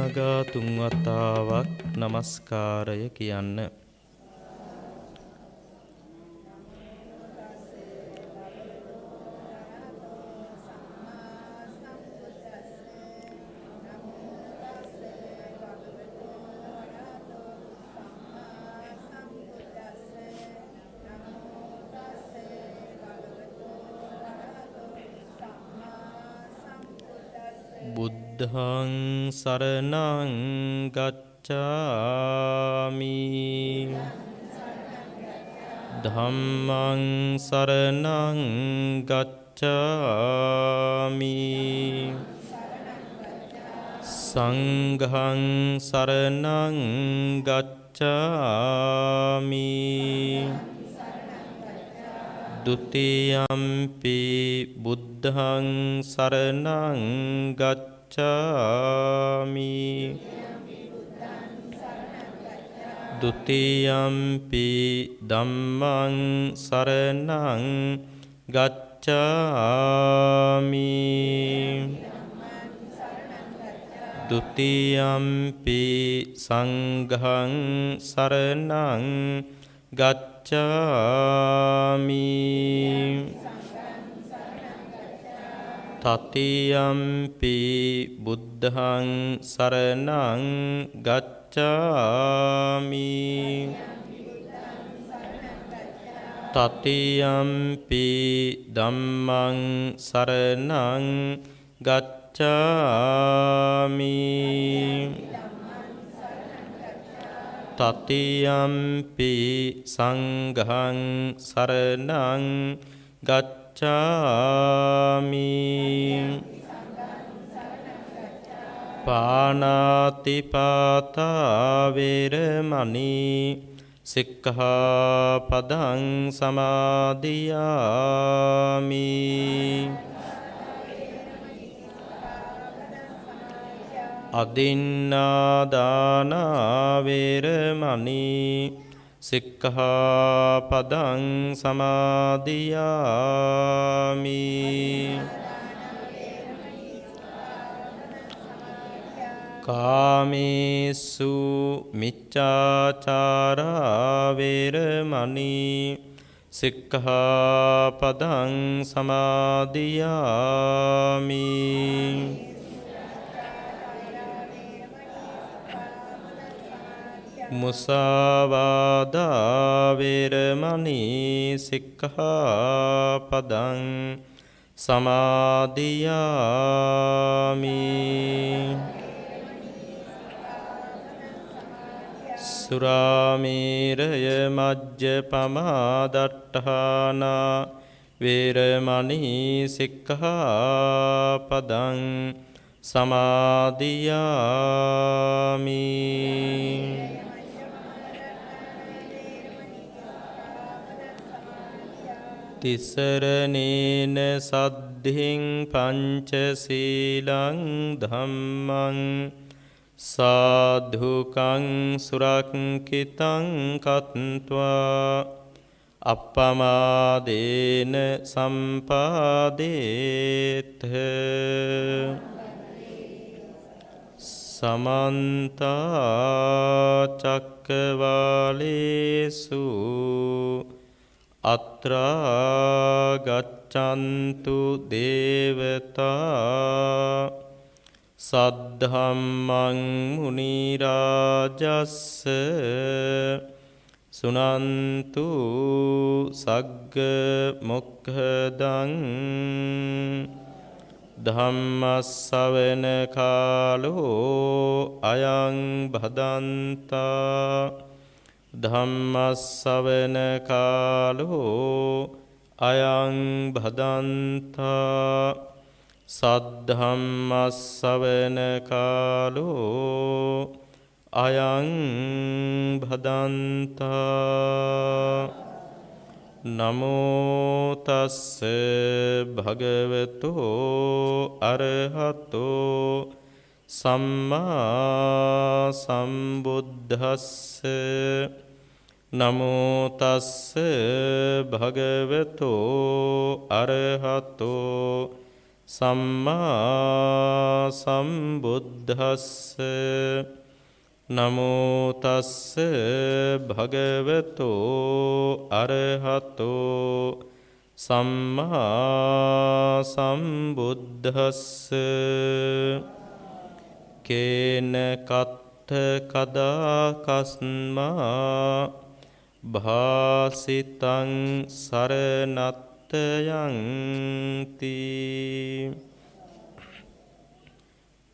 නගා තුන් වතාවක් নমස්කාරය කියන්න. බුද්ධං සරණං ගච්ඡාමි ධම්මං සරණං ගච්ඡාමි සංඝං සරණං ගච්ඡාමි ဒုတိယံ පි බුද්ධං සරණං ගච්ඡාමි ဒုတိယံ පි ධම්මං සරණං ගච්ඡාමි ဒုတိယံ පි සංඝං සරණං ගච්ඡාමි තතියම්පි බුද්ධං සරණං ගච්ඡාමි තතියම්පි ධම්මං සරණං ගච්ඡාමි තතියම්පි සංඝං සරණං ගච්ඡාමි පාණාතිපාතා වේරමණී සික්ඛාපදං සමාදියාමි අදින්නාදානා වේරමණී සික්ඛාපදං සමාදියාමි කාමේසු මිච්ඡාචාරා වේරමණී සික්ඛාපදං සමාදියාමි මුසාවාදා වේරමණී සික්ඛාපදං සමාදියාමි සුරාමේරය මජ්ජපමා දට්ඨානා වේරමණී සික්ඛාපදං සමාදියාමි තිසරණේන සද්ධින් පංචශීලං ධම්මං සාධුකං සුරක්ඛිතං කତ୍වා අප්පමාදේන සම්පාදේත සමන්ත චක්කවාලේසු අත්‍රා ගච්ඡන්තු දේවතා සද්ධම්මං මුනි රාජස්ස සුනන්තු සග්ග මොක්ඛදං ධම්මස්සවන කාලෝ අයං භදන්තා ධම්මස්සවන කාලෝ අයං භදන්තා සද්ධම්මස්සවන කාලෝ අයං භදන්තා නමෝ තස්ස භගවතෝ අරහතෝ සම්මා සම්බුද්දස්ස නමෝ තස්ස භගවතෝ අරහතෝ සම්මා සම්බුද්දස්ස නමෝ තස්ස භගවතෝ අරහතෝ සම්මා සම්බුද්දස්ස කේන කත්ථ කදා කස්මා භාසිතං සරණත්තයන්ති.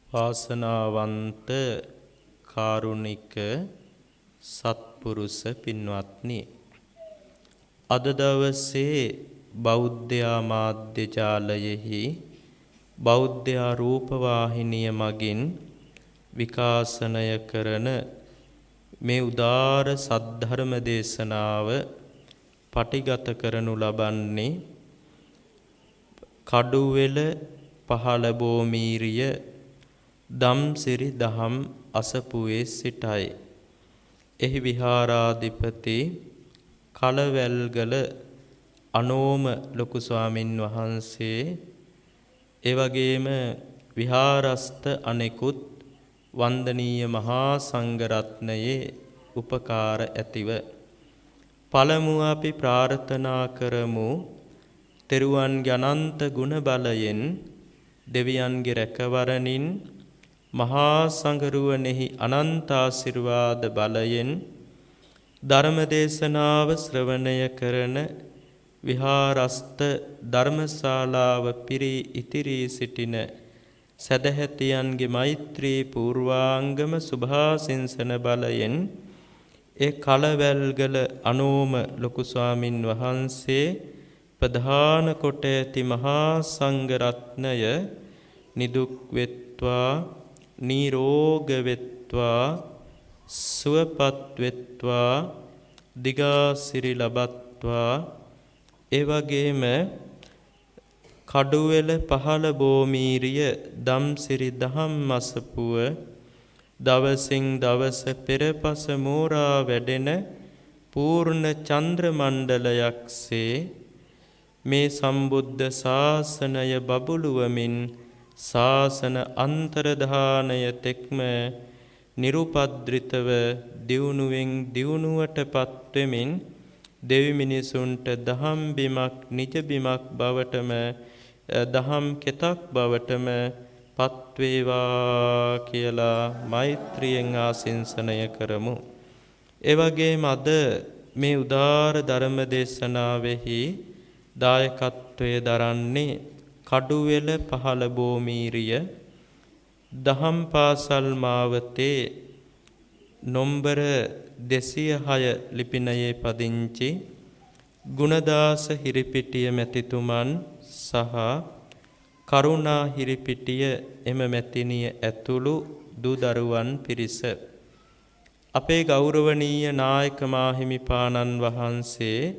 වාසනාවන්ත කාරුණික සත්පුරුෂ පින්වත්නි, අද දවසේ බෞද්ධ මාධ්‍ය ජාලයෙහි බෞද්ධ රූපවාහිනිය මගින් විකාශනය කරන මේ උදාර සද්ධර්ම දේශනාව පටිගත කරනු ලබන්නේ කඩුවෙල පහළබෝමීරිය දම්සිරි දහම් අසපුවේ සිටයි. එහි විහාරාධිපති කලවැල්ගල අනෝම ලොකු ස්වාමින් වහන්සේ, එවැගේම විහාරස්ත අනෙකුත් වන්දනීය මහා සංඝරත්නයේ උපකාර ඇතිව පළමුව අපි ප්‍රාර්ථනා කරමු. තෙරුවන්ගේ අනන්ත ගුණ බලයෙන්, දෙවියන්ගේ රැකවරණින්, මහා සංඝරුවනෙහි අනන්ත ආශිර්වාද බලයෙන් ධර්ම දේශනාව ශ්‍රවණය කරන විහාරස්ත ධර්මශාලාව පිරී ඉතිරී සිටින සදහැතියන්ගේ මෛත්‍රී පූර්වාංගම සුභාසින්සන බලයෙන් ඒ කලවැල්ගල අනෝම ලොකු ස්වාමින් වහන්සේ ප්‍රධාන කොට ඇති මහා සංඝරත්නය නිදුක් වෙත්වා, නිරෝග වෙත්වා, සුවපත් වෙත්වා, දිගාසිරි ලබත්වා. ඒ වගේම කඩුවෙල පහළබෝමීරිය දම්සිරි දහම් අසපුව දවසින් දවස පෙරපස මෝරා වැඩෙන පූර්ණ චන්ද්‍ර මණ්ඩලයක්සේ මේ සම්බුද්ධ ශාසනය බබළුවමින් ශාසන අන්තර්ධානය තෙක්ම නිරුපද්‍රිතව දියුණුවෙන් දියුණුවට පත්වෙමින් දෙවි මිනිසුන්ට දහම් බිමක් නිජ බිමක් බවටම දහම් කෙතක් බවටම පත්වේවා කියලා මෛත්‍රියෙන් ආශිංසනය කරමු. එවැගේම අද මේ උදාර ධර්ම දේශනාවෙහි දායකත්වයේ දරන්නේ කඩුවෙල පහළබෝමීරිය දහම් පාසල් මාවතේ නොම්බර 206 ලිපිනයේ පදිංචි ගුණදාස හිරිපිටිය මැතිතුමන් සහ කරුණා හිරිපිටිය එම මැතිණිය ඇතුළු දූ දරුවන් පිරිස අපේ ගෞරවනීය නායක මාහිමිපාණන් වහන්සේ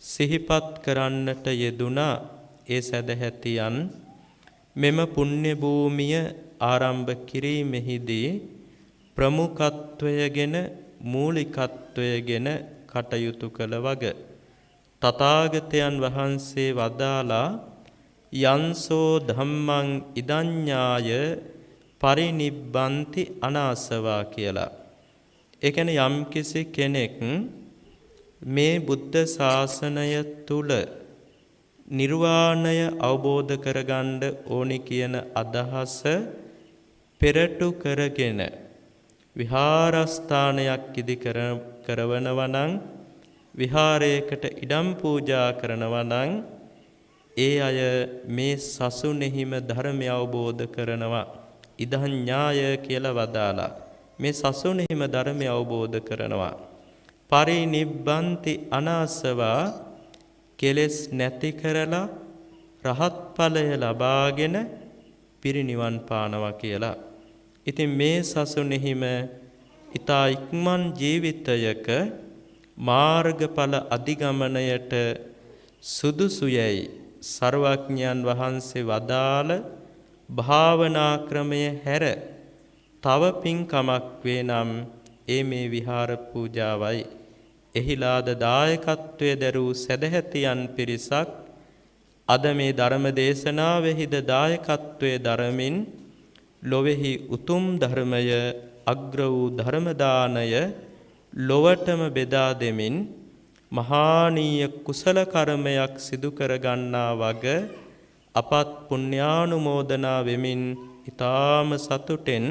සිහිපත් කරන්නට යෙදුනා. ඒ සදහැතියන් මෙම පුණ්‍ය භූමිය ආරම්භ කිරීමෙහිදී ප්‍රමුඛත්වයගෙන මූලිකත්වයගෙන කටයුතු කළ වග තථාගතයන් වහන්සේ වදාලා යන්සෝ ධම්මං ඉදඤ්ඤාය පරිනිබ්බන්ති අනාසවා කියලා. ඒ කියන්නේ යම්කිසි කෙනෙක් මේ බුද්ධ ශාසනය තුල නිර්වාණය අවබෝධ කරගන්න ඕනි කියන අදහස පෙරටු කරගෙන විහාරස්ථානයක් ඉදි කරවනවා නම්, විහාරයකට ඉඩම් පූජා කරනවා නම්, ඒ අය මේ සසුනේහිම ධර්මය අවබෝධ කරනවා. ඉදඤ්ඤාය කියලා වදාලා මේ සසුනේහිම ධර්මය අවබෝධ කරනවා. පරිනිබ්බන්ති අනාසවා කෙලෙස් නැති කරලා රහත් ඵලය ලබාගෙන පිරිනිවන් පානවා කියලා. ඉතින් මේ සසුනේහිම ඊතා ඉක්මන් ජීවිතයක මාර්ගඵල අධිගමනයට සුදුසුයයි සර්වඥයන් වහන්සේ වදාළ භාවනා ක්‍රමය හැර තව පින්කමක් වේ නම් ඒ මේ විහාර පූජාවයි. එහිලාද දායකත්වයේ දරූ සදහැතියන් පිරිසක් අද මේ ධර්ම දේශනාවෙහිද දායකත්වයේ දරමින් ලොවේහි උතුම් ධර්මය අග්‍ර වූ ධර්ම දානය ලොවටම බෙදා දෙමින් මහානීය කුසල කර්මයක් සිදු කර ගන්නා වග අපත් පුණ්‍යානුමෝදනා වෙමින් ඊ타ම සතුටෙන්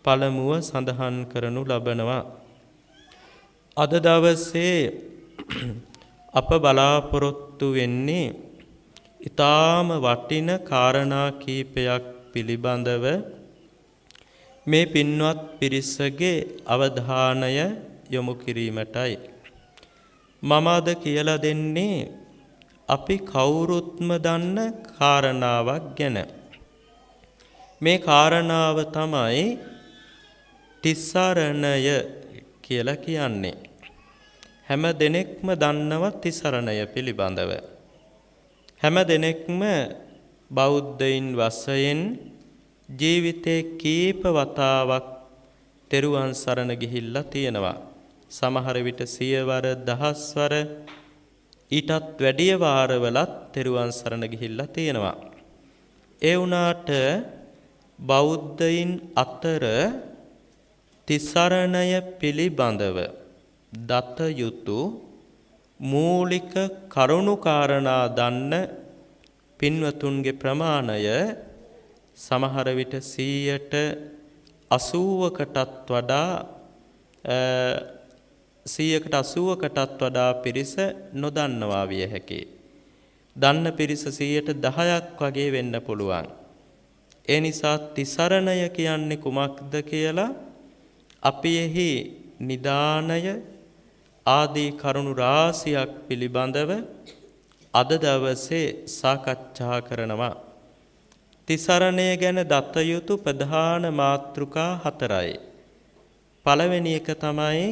පළමුව සඳහන් කරනු ලබනවා. අද දවසේ අප බලාපොරොත්තු වෙන්නේ ඊ타ම වටින කාරණා කීපයක් පිළිබඳව මේ පින්වත් පිරිසගේ අවධානය යොමු කිරීමටයි. මම අද කියලා දෙන්නේ අපි කවුරුත්ම දන්න කාරණාවක් ගැන. මේ කාරණාව තමයි තිසරණය කියලා කියන්නේ. හැම දෙනෙක්ම දන්නවා තිසරණය පිළිබඳව. හැම දෙනෙක්ම බෞද්ධයින් වශයෙන් ජීවිතේ කීප වතාවක් තෙරුවන් සරණ ගිහිල්ලා තියෙනවා. සමහර විට සියවර දහස්වර ඊටත් වැඩිය වාරවලත් තෙරුවන් සරණ ගිහිල්ලා තියෙනවා. ඒ වුණාට බෞද්ධයින් අතර තිසරණය පිළිබඳව දත යුතු මූලික කරුණු කාරණා දන්න පින්වතුන්ගේ ප්‍රමාණය සමහර විට 80කටත් වඩා පිරිස නොදන්නවා විය හැකියි. දන්න පිරිස 10%ක් වගේ වෙන්න පුළුවන්. ඒ නිසා තිසරණය කියන්නේ කුමක්ද කියලා අපි එහි නිදානය ආදී කරුණු රාශියක් පිළිබඳව අද දවසේ සාකච්ඡා කරනවා. තිසරණය ගැන දත යුතු ප්‍රධාන මාතෘකා 4යි. පළවෙනි එක තමයි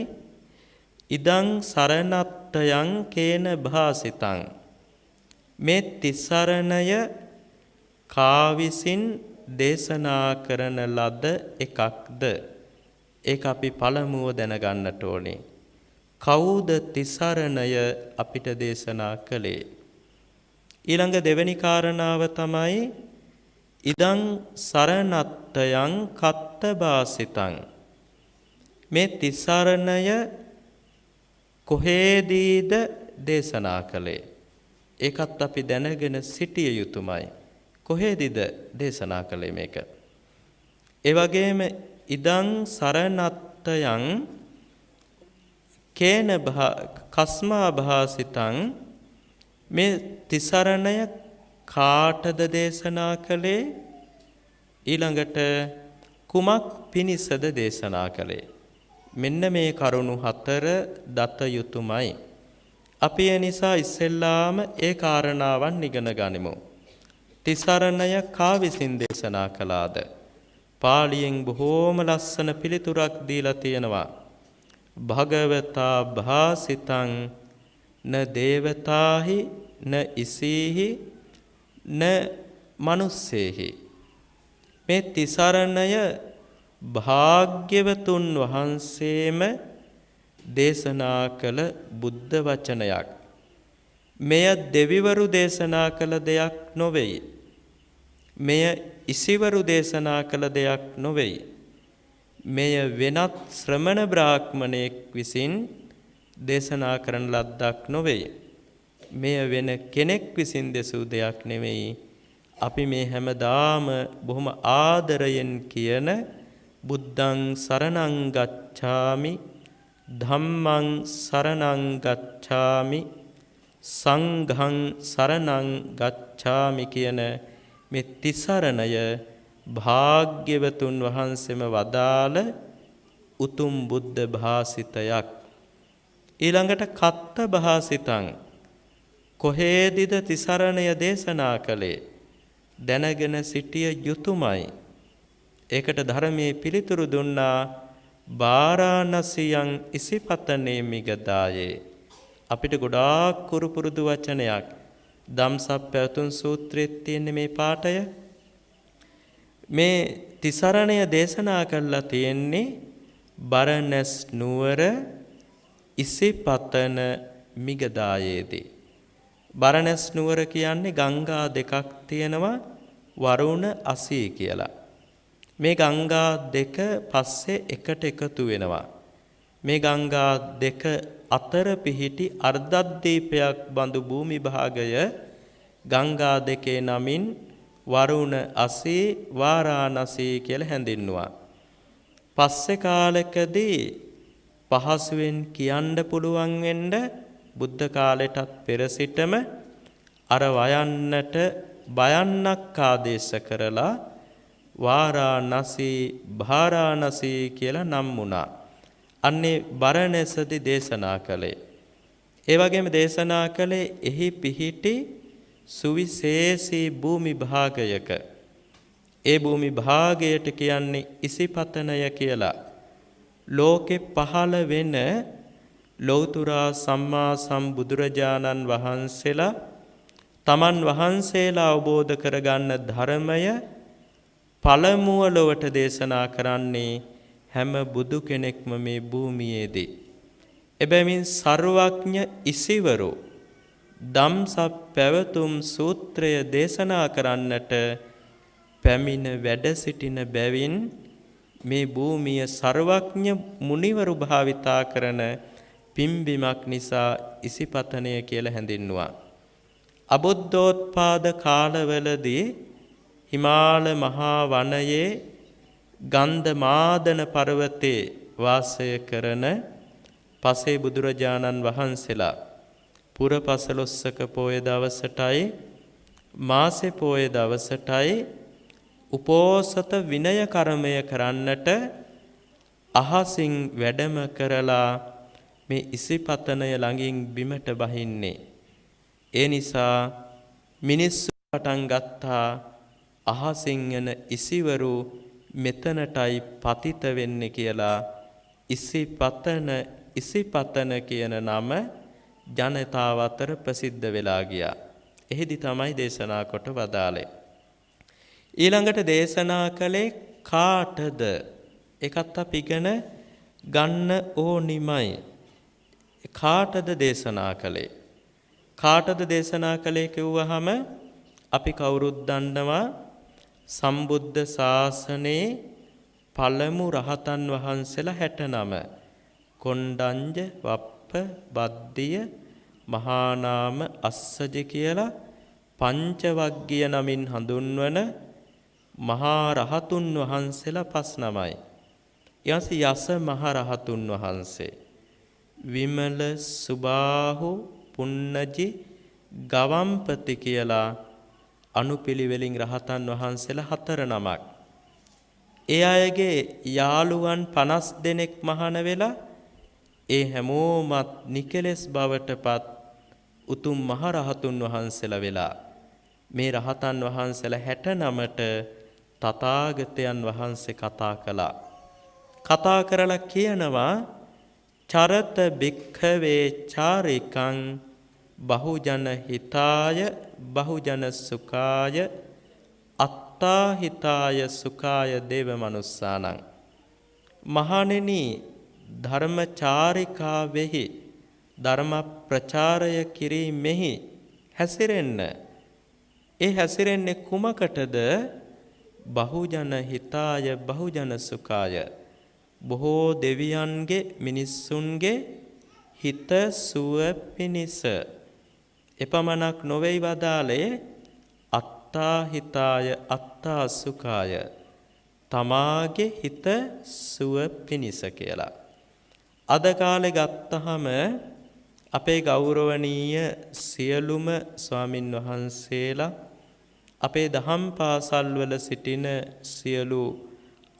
ඉදං සරණත්තයන් කේන භාසිතං. මේ තිසරණය කා විසින් දේශනා කරන ලද එකක්ද? ඒක අපි පළමුව දැනගන්නට ඕනේ. කවුද තිසරණය අපිට දේශනා කළේ? ඊළඟ දෙවෙනි කාරණාව තමයි ඉදං සරණත්තයන් කත්ත භාසිතං. මේ තිසරණය කොහේදීද දේශනා කළේ? ඒකත් අපි දැනගෙන සිටිය යුතුමයි. කොහේදීද දේශනා කළේ මේක? ඒ වගේම ඉදං සරණත්තයන් කේන කස්මා භාසිතං. මේ තිසරණය කාටද දේශනා කළේ? ඊළඟට කුමක් පිණිසද දේශනා කළේ? මෙන්න මේ කරුණු 4 දත යුතුමයි. අපි ඒ නිසා ඉස්සෙල්ලාම ඒ කාරණාවන් ඉගෙන ගනිමු. තිසරණය කා විසින් දේශනා කළාද? පාලියෙන් බොහෝම ලස්සන පිළිතුරක් දීලා තියෙනවා. භගවතා භාසිතං න දේවතාහි න ඉසීහි න මනුස්සේහි. මේ තිසරණය භාග්‍යවතුන් වහන්සේම දේශනා කළ බුද්ධ වචනයක්. මෙය දෙවිවරු දේශනා කළ දෙයක් නොවේයි. මෙය ඉසිවරු දේශනා කළ දෙයක් නොවේයි. මෙය වෙනත් ශ්‍රමණ බ්‍රාහ්මණයෙක් විසින් දේශනා කරන ලද්දක් නොවේයි. මෙය වෙන කෙනෙක් විසින් දෙසූ දෙයක් නෙවෙයි. අපි මේ හැමදාම බොහොම ආදරයෙන් කියන බුද්ධං සරණං ගච්ඡාමි ධම්මං සරණං ගච්ඡාමි සංඝං සරණං ගච්ඡාමි කියන මේ තිසරණය භාග්‍යවතුන් වහන්සේම වදාළ උතුම් බුද්ධ භාසිතයක්. ඊළඟට කත්ත භාසිතං. කොහේදීද තිසරණය දේශනා කළේ? දැනගෙන සිටිය යුතුයමයි. ඒකට ධර්මයේ පිළිතුරු දුන්නා බාරාණසියං ඉසිපතනේ මිගදායේ. අපිට ගොඩාක් කුරුපුරුදු වචනයක්. ධම්සප්පවතුන් සූත්‍රයේ තියෙන මේ පාඩය. මේ තිසරණය දේශනා කරලා තියෙන්නේ බරණැස් නුවර ඉසිපතන මිගදායේදී. බරණැස් නුවර කියන්නේ ගංගා දෙකක් තියෙනවා වරුණ අසී කියලා. මේ ගංගා දෙක පස්සේ එකට එකතු වෙනවා. මේ ගංගා දෙක අතර පිහිටි අර්ධද්වීපයක් බඳු භූමි භාගය ගංගා දෙකේ නමින් වරුණ අසී වාරාණසී කියලා හැඳින්වුවා. පස්සේ කාලෙකදී පහසුවෙන් කියන්න පුළුවන් වෙන්න බුද්ධ කාලයටත් පෙර සිටම අර වයන්නට බයන්නක් ආදේශ කරලා වාරාණසී භාරාණසී කියලා නම් වුණා. අන්නේ බරණැසදී දේශනා කළේ. ඒ වගේම දේශනා කළේ එහි පිහිටි සුවිශේෂී භූමි භාගයක. ඒ භූමි භාගයට කියන්නේ ඉසිපතනය කියලා. ලෝකේ පහළ වෙන ලෞතුරා සම්මා සම්බුදුරජාණන් වහන්සේලා තමන් වහන්සේලා අවබෝධ කරගන්න ධර්මය පළමුව ලොවට දේශනා කරන්නේ හැම බුදු කෙනෙක්ම මේ භූමියේදී. එබැවින් සර්වඥ ඉසිවරු ධම්සප් පැවතුම් සූත්‍රය දේශනා කරන්නට පැමිණ වැඩ සිටින බැවින් මේ භූමිය සර්වඥ මුනිවරු භාවිතා කරන පිම්බිමක් නිසා ඉසිපතනය කියලා හැඳින්වුවා. අබුද්ධෝත්පාද කාලවලදී හිමාල මහා වනයේ ගන්ධමාදන පර්වතයේ වාසය කරන පසේ බුදුරජාණන් වහන්සේලා පුර පසළොස්වක පෝය දවසටයි මාසේ පෝය දවසටයි උපෝසත විනය කර්මය කරන්නට අහසින් වැඩම කරලා මේ ඉසිපතනය ළඟින් බිමට බහින්නේ. ඒ නිසා මිනිස්සු පටන් ගත්තා අහසින් යන ඉසිවරු මෙතනටයි පතිත වෙන්නේ කියලා ඉසිපතන කියන නම ජනතාව අතර ප්‍රසිද්ධ වෙලා ගියා. එහිදී තමයි දේශනා කොට වදාළේ. ඊළඟට දේශනා කළේ කාටද? ඒකත් අපි ඉගෙන ගන්න ඕනිමයි. කාටද දේශනා කළේ? කාටද දේශනා කළේ කිව්වහම අපි කවුරුත් දන්නවා සම්බුද්ධ ශාසනයේ පළමු රහතන් වහන්සේලා 69. කොණ්ඩඤ්ඤ, වප්ප, බද්දිය, මහානාම, අස්සජ කියලා පංච වග්ගිය නමින් හඳුන්වන මහා රහතුන් වහන්සේලා 59යි. ඊයන්සේ යස මහ රහතුන් වහන්සේ, විමල, සුබාහු, පුන්නජි, ගවම්පති කියලා අනුපිළිවෙලින් රහතන් වහන්සේලා 4 නමක්. ඒ අයගේ යාළුවන් 50 දෙනෙක් මහාන වෙලා ඒ හැමෝමත් නිකලස් බවටපත් උතුම් මහ රහතුන් වහන්සේලා වෙලා මේ රහතන් වහන්සේලා 69ට තථාගතයන් වහන්සේ කතා කළා. කතා කරලා කියනවා චරත භික්ඛවේ චාරිකං බහුජන හිතාය බහුජන සුඛාය අත්තා හිතාය සුඛාය දේව මනුස්සානං. මහණෙනි, ධර්මචාරිකාවෙහි ධර්ම ප්‍රචාරය කිරීමෙහි හැසිරෙන්න. ඒ හැසිරෙන්නේ කුමකටද? බහුජන හිතාය බහුජන සුඛාය. බොහෝ දෙවියන්ගේ මිනිස්සුන්ගේ හිත සුව පිණිස. එපමණක් නොවේයි වදාළේ අත්තා හිතාය අත්තා සුඛාය. තමාගේ හිත සුව පිණිස කියලා. අද කාලේ ගත්තහම අපේ ගෞරවනීය සියලුම ස්වාමින් වහන්සේලා, අපේ දහම් පාසල් වල සිටින සියලු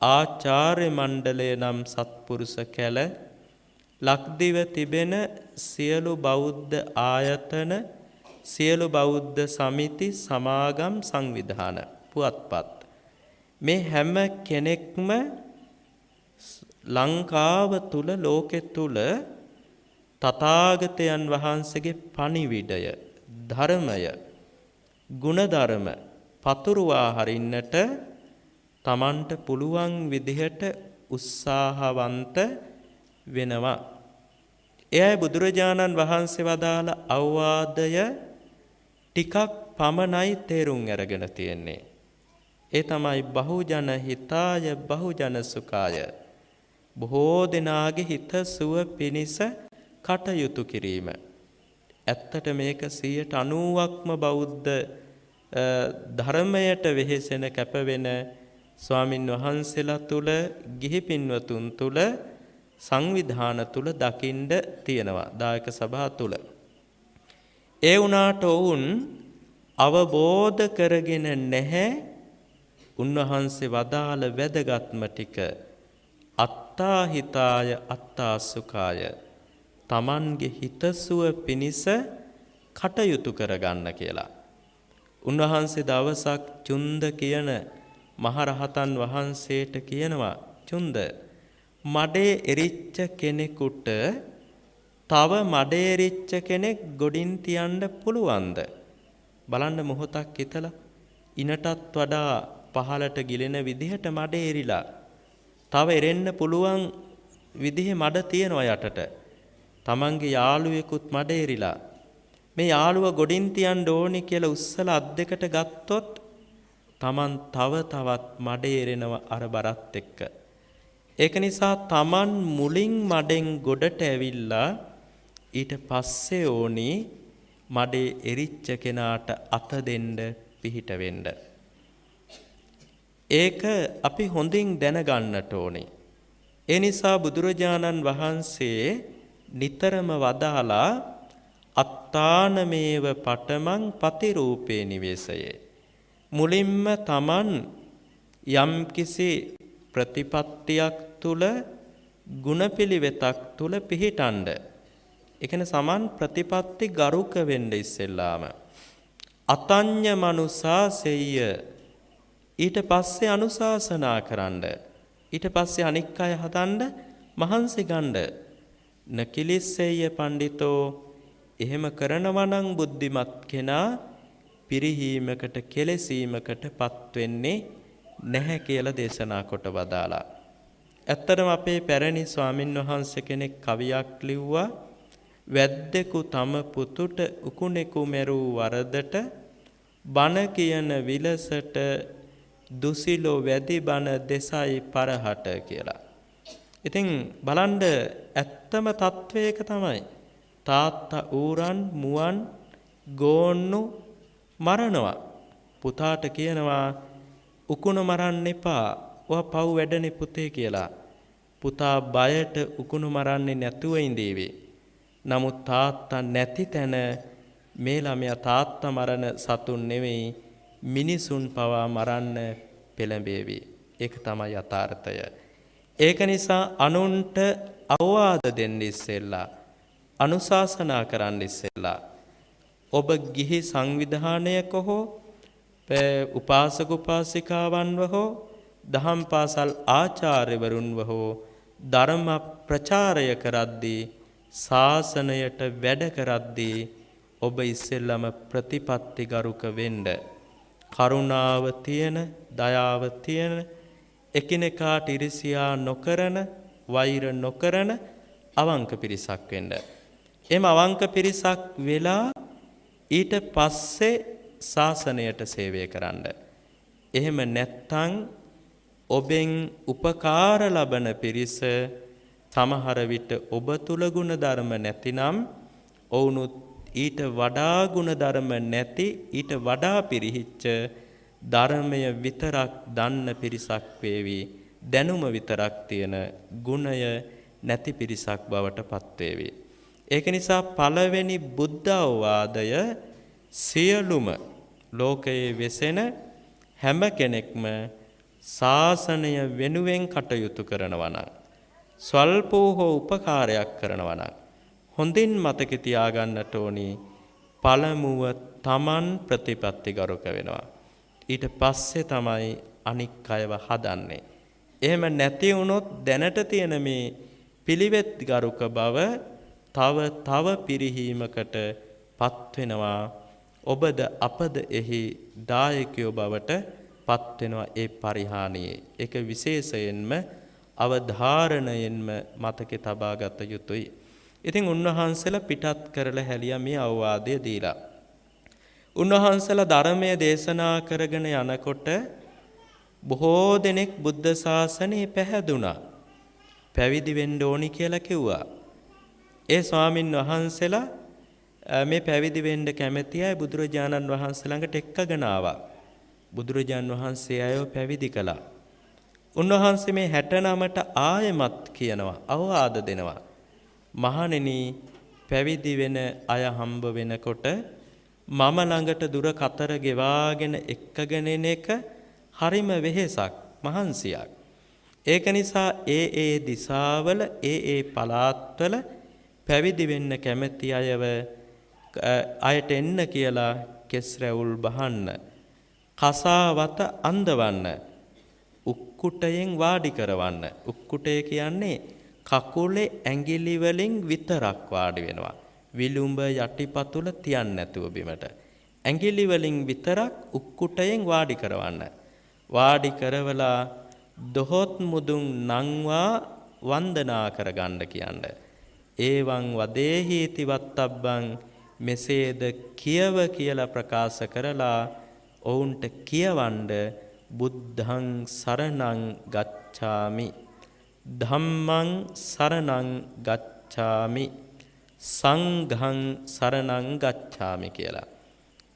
ආචාර්ය මණ්ඩලය නම් සත්පුරුෂ කැල, ලක්දිව තිබෙන සියලු බෞද්ධ ආයතන, සියලු බෞද්ධ සමිති, සමාගම්, සංවිධාන, පුවත්පත්, මේ හැම කෙනෙක්ම ලංකාව තුල, ලෝකෙ තුල තථාගතයන් වහන්සේගේ පණිවිඩය, ධර්මය, ගුණධර්ම පතුරුවා හරින්නට තමන්ට පුළුවන් විදිහට උත්සාහවන්ත වෙනවා. එයයි බුදුරජාණන් වහන්සේ වදාළ අවවාදය ටිකක් පමණයි තේරුම් අරගෙන තියෙන්නේ. ඒ තමයි බහුජන හිතාය බහුජන සුඛාය. බොහෝ දෙනාගේ හිත සුව පිණිස කටයුතු කිරීම. ඇත්තට මේක 90%ක්ම බෞද්ධ ධර්මයට වෙහෙසෙන කැපවෙන ස්වාමින් වහන්සේලා තුල ගිහි පින්වතුන් තුල සංවිධාන තුල දකින්න තියෙනවා දායක සභා තුල. ඒ වුණාට ඔවුන් අවබෝධ කරගෙන නැහැ උන්වහන්සේ වදාළ වැදගත්ම ටික අත්තා හිතාය අත්තා සුඛාය. තමන්ගේ හිතසුව පිණිස කටයුතු කරගන්න කියලා. උන්වහන්සේ දවසක් චුන්ද කියන මහරහතන් වහන්සේට කියනවා චුන්ද මඩේ එරිච්ච කෙනෙකුට තව මඩේ එරිච්ච කෙනෙක් ගොඩින් තියන්න පුළුවන්ද? බලන්න මොහොතක් හිතලා ඉනටත් වඩා පහළට ගිලෙන විදිහට මඩේ එරිලා තව එරෙන්න පුළුවන් විදිහේ මඩ තියෙනවා යටට. තමන්ගේ යාළුවෙකුත් මඩ එරිලා මේ යාළුව ගොඩින් තියන්න ඕනි කියලා උස්සලා අත් දෙකට ගත්තොත් තමන් තව තවත් මඩ එරෙනවා අර බරත් එක්ක. ඒක නිසා තමන් මුලින් මඩෙන් ගොඩට ඇවිල්ලා ඊට පස්සේ ඕනි මඩේ එරිච්ච කෙනාට අත දෙන්න පිහිට වෙන්න. ඒක අපි හොඳින් දැනගන්නට ඕනේ. ඒ නිසා බුදුරජාණන් වහන්සේ නිතරම වදාලා අත්තානමේව පඨමං පතිරූපේ නිවේසයේ. මුලින්ම තමන් යම්කිසි ප්‍රතිපත්තියක් තුල ගුණපිළිවෙතක් තුල පිහිටන්ඩ. ඒ කියන්නේ සමන් ප්‍රතිපත්ති ගරුක වෙන්න ඉස්සෙල්ලාම අතඤ්ඤ මනුසා සෙය්‍ය ඊට පස්සේ අනුශාසනා කරන්න. ඊට පස්සේ අනික් අය හදන්න මහන්සි ගන්න. නකිලිස්සෙය්‍ය පඬිතෝ එහෙම කරනවා නම් බුද්ධිමත් කෙනා පිරිහීමකට කෙලෙසීමකටපත් වෙන්නේ නැහැ කියලා දේශනා කොට වදාලා. ඇත්තටම අපේ පැරණි ස්වාමින් වහන්සේ කෙනෙක් කවියක් ලිව්වා වැද්දෙකු තම පුතුට උකුණෙකු මෙරූ වරදට බණ කියන විලසට දුසිලෝ වැදි බණ දෙසයි පරහට කියලා. ඉතින් බලන්න ඇත්තම තත්වයක තමයි තාත්තා ඌරන් මුවන් ගෝන්නු මරනවා. පුතාට කියනවා උකුණ මරන්න එපා. ඔයා පව් වැඩනේ පුතේ කියලා. පුතා බයට උකුණු මරන්නේ නැතුව ඉඳීවි. නමුත් තාත්තා නැති තැන මේ ළමයා තාත්තා මරණ සතුන් නෙවෙයි මිනිසුන් පවා මරන්න පෙළඹේවි. ඒක තමයි යථාර්ථය. ඒක නිසා අනුන්ට අවවාද දෙන්න ඉස්සෙල්ලා අනුශාසනා කරන්න ඉස්සෙල්ලා ඔබ ගිහි සංවිධානයක හෝ උපාසක උපාසිකාවන්ව හෝ දහම් පාසල් ආචාර්යවරුන්ව හෝ ධර්ම ප්‍රචාරය කරද්දී ශාසනයට වැඩ කරද්දී ඔබ ඉස්සෙල්ලම ප්‍රතිපත්ති ගරුක වෙන්න. කරුණාව තියෙන, දයාව තියෙන, එකිනෙකාට ඉරිසියා නොකරන, වෛර නොකරන අවංක පිරිසක් වෙන්න. එම අවංක පිරිසක් වෙලා ඊට පස්සේ ශාසනයට සේවය කරන්න. එහෙම නැත්තම් ඔබෙන් උපකාර ලබන පිරිස සමහර විට ඔබ තුල ගුණ ධර්ම නැතිනම් ඔවුනුත් ඊට වඩා ගුණ ධර්ම නැති ඊට වඩා පිරිහිච්ච ධර්මය විතරක් දන්න පිරිසක් වේවි. දැනුම විතරක් තියෙන ගුණය නැති පිරිසක් බවට පත් වේවි. ඒක නිසා පළවෙනි බුද්ධ අවවාදය සියලුම ලෝකයේ වෙසෙන හැම කෙනෙක්ම ශාසනය වෙනුවෙන් කටයුතු කරනවා නම් ස්වල්පෝ හෝ උපකාරයක් කරනවා නම් හොඳින් මතක තියාගන්නට ඕනි පළමුව තමන් ප්‍රතිපත්ති ගරුක වෙනවා. ඊට පස්සේ තමයි අනික් අයව හදන්නේ. එහෙම නැති වුණොත් දැනට තියෙන මේ පිළිවෙත් ගරුක බව තව පිරිහීමකට පත් වෙනවා. ඔබද අපද එහි දායකයෝ බවට පත් වෙනවා ඒ පරිහානියේ. ඒක විශේෂයෙන්ම අවධාරණයෙන්ම මතකේ තබා ගත යුතුයි. ඉතින් උන්වහන්සේලා පිටත් කරලා හැලියා මේ අවවාදය දීලා. උන්වහන්සේලා ධර්මය දේශනා කරගෙන යනකොට බොහෝ දෙනෙක් බුද්ධ ශාසනය පැහැදුනා. පැවිදි වෙන්න ඕනි කියලා කිව්වා. ඒ ස්වාමින් වහන්සේලා මේ පැවිදි වෙන්න කැමැති අය බුදුරජාණන් වහන්සේ ළඟට එක්කගෙන ආවා. බුදුරජාණන් වහන්සේ අයව පැවිදි කළා. උන්වහන්සේ මේ 69ට ආයෙමත් කියනවා, අවවාද දෙනවා. මහණෙනි, පැවිදි වෙන අය හම්බ වෙනකොට මම ළඟට දුර කතර ගෙවාගෙන එක්කගෙන එන එක හරිම වෙහෙසක්, මහන්සියක්. ඒක නිසා ඒ දිසාවල ඒ පළාත්වල පැවිදි වෙන්න කැමැති අයට එන්න කියලා කෙස් රැවුල් බහන්න, කසාවත අඳවන්න, උක්කුටයෙන් වාඩි කරවන්න. උක්කුටය කියන්නේ කකුලේ ඇඟිලි වලින් විතරක් වාඩි වෙනවා. විලුඹ යටිපතුල තියන්නේ නැතුව බිමට. ඇඟිලි වලින් විතරක් උක්කුටයෙන් වාඩි කරවන්න. වාඩි කරවලා දොහොත් මුදුන් නංවා වන්දනා කරගන්න කියන්නේ. ඒවං වදේහීති වත්තබ්බං, මෙසේද කියව කියලා ප්‍රකාශ කරලා ඔවුන්ට කියවන්න, බුද්ධං සරණං ගච්ඡාමි, ධම්මං සරණං ගච්ඡාමි, සංඝං සරණං ගච්ඡාමි කියලා.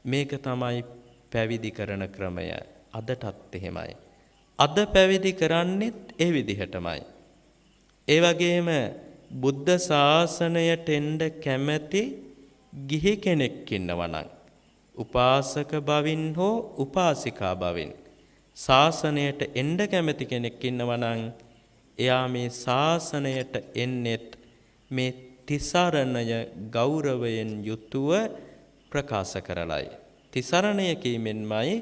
මේක තමයි පැවිදි කරන ක්‍රමය. අදටත් එහෙමයි. අද පැවිදි කරන්නේත් ඒ විදිහටමයි. ඒ වගේම බුද්ධ ශාසනයට එන්න කැමැති ගිහි කෙනෙක් ඉන්නවා නම්, උපාසක බවින් හෝ උපාසිකා බවින් ශාසනයට එන්න කැමැති කෙනෙක් ඉන්නවා නම්, එයා මේ ශාසනයට එන්නේත් මේ තිසරණය ගෞරවයෙන් යුතුව ප්‍රකාශ කරලයි. තිසරණය කීමෙන්මයි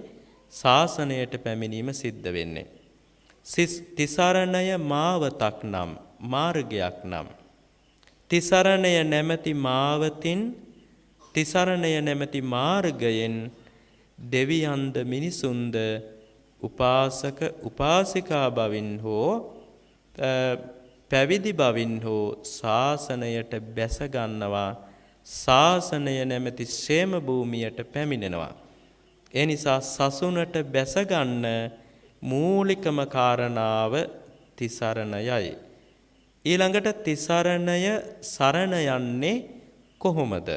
ශාසනයට පැමිණීම සිද්ධ වෙන්නේ. තිසරණය මාවතක් නම්, මාර්ගයක් නම්, තිසරණය නැමැති මාවතින්, තිසරණය නැමැති මාර්ගයෙන් දෙවියන්ද මිනිසුන්ද උපාසක උපාසිකා බවින් හෝ පැවිදි බවින් හෝ ශාසනයට බැස ගන්නවා. ශාසනය නැමැති ക്ഷേම භූමියට පැමිණෙනවා. ඒ නිසා සසුනට බැස ගන්න මූලිකම කාරණාව තිසරණයයි. ඊළඟට තිසරණය සරණ යන්නේ කොහොමද?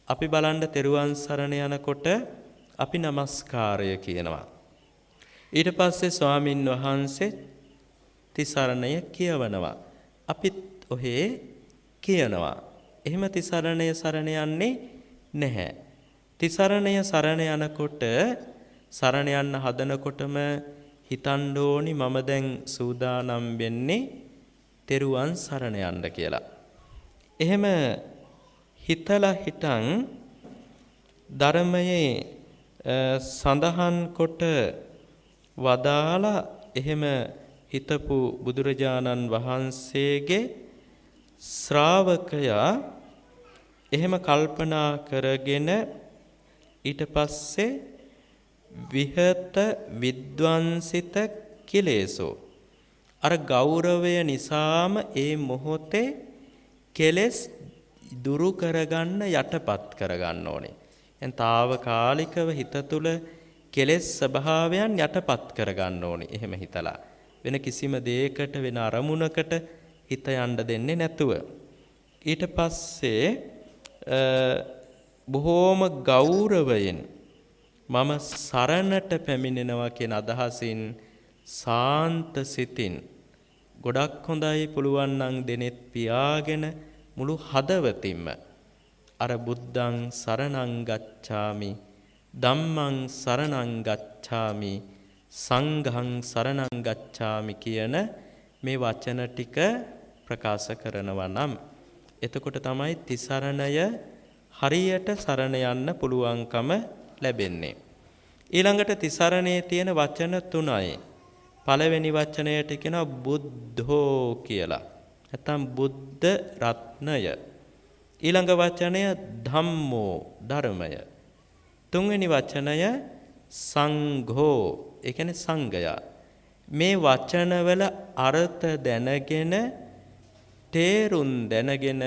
අපි බලන්න තෙරුවන් සරණ යනකොට අපි নমස්කාරය කියනවා. ඊට පස්සේ ස්වාමින් වහන්සේ තිසරණය කියවනවා. අපිත් ඔහේ කියනවා. එහෙම තිසරණය සරණ යන්නේ නැහැ. තිසරණය සරණ යනකොට, සරණ යන්න හදනකොටම හිතන්න ඕනි මම දැන් සූදානම් වෙන්නේ තෙරුවන් සරණ යන්න කියලා. එහෙම හිතලා හිටන් ධර්මයේ සඳහන් කොට වදාලා එහෙම හිතපු බුදුරජාණන් වහන්සේගේ ශ්‍රාවකයා එහෙම කල්පනා කරගෙන ඊට පස්සේ විහත විද්වංසිත කෙලෙසෝ, අර ගෞරවය නිසාම ඒ මොහොතේ කෙලෙස් දුරු කරගන්න, යටපත් කරගන්න ඕනේ. එන් తాවකාලිකව හිත තුළ කෙලෙස් ස්වභාවයන් යටපත් කරගන්න ඕනේ. එහෙම හිතලා වෙන කිසිම දෙයකට, වෙන අරමුණකට හිත යන්න දෙන්නේ නැතුව. ඊට පස්සේ බොහෝම ගෞරවයෙන් මම සරණට පැමිණෙනවා කියන අදහසින් සාන්ත සිතින්, ගොඩක් හොඳයි පුළුවන් නම් දෙනෙත් පියාගෙන මුළු හදවතින්ම අර බුද්ධං සරණං ගච්ඡාමි, ධම්මං සරණං ගච්ඡාමි, සංඝං සරණං ගච්ඡාමි කියන මේ වචන ටික ප්‍රකාශ කරනවා නම්, එතකොට තමයි තිසරණය හරියට සරණ යන්න පුළුවන්කම ලැබෙන්නේ. ඊළඟට තිසරණයේ තියෙන වචන 3යි. පළවෙනි වචනයට කියනවා බුද්ධෝ කියලා. නැත්නම් බුද්ධ රත්නය. ඊළඟ වචනය ධම්මෝ, ධර්මය. තුන්වෙනි වචනය සංඝෝ, ඒ කියන්නේ සංඝයා. මේ වචනවල අර්ථ දැනගෙන, තේරුම් දැනගෙන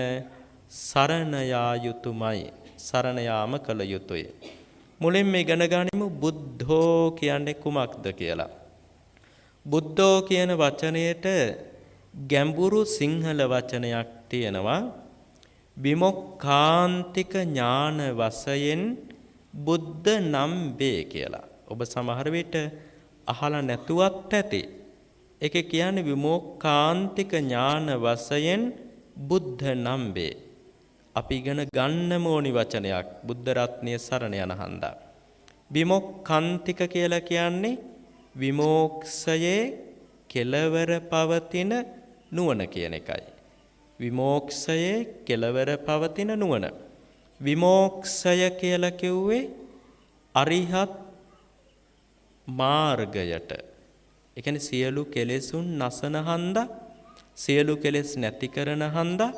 සරණ යා යුතුමයි. සරණ යාම කළ යුතුය. මුලින්ම ඉගෙන ගනිමු බුද්ධෝ කියන්නේ කුමක්ද කියලා. බුද්ධෝ කියන වචනයට ගැඹුරු සිංහල වචනයක් තියෙනවා. විමුක්ඛාන්තික ඥාන වශයෙන් බුද්ධ නම් වේ කියලා. ඔබ සමහර විට අහලා නැතුවත් ඇති. ඒක කියන්නේ විමුක්ඛාන්තික ඥාන වශයෙන් බුද්ධ නම් වේ. අපි ඉගෙන ගන්නම ඕනි වචනයක් බුද්ධ රත්නයේ සරණ යන හන්දා. විමුක්ඛාන්තික කියලා කියන්නේ විමෝක්ෂයේ කෙලවර පවතින නුවණ කියන එකයි. විමෝක්ෂයේ කෙලවර පවතින නුවණ. විමෝක්ෂය කියලා කිව්වේ අරිහත් මාර්ගයට. ඒ කියන්නේ සියලු කෙලෙසුන් නසන හන්දා, සියලු කෙලෙස් නැති කරන හන්දා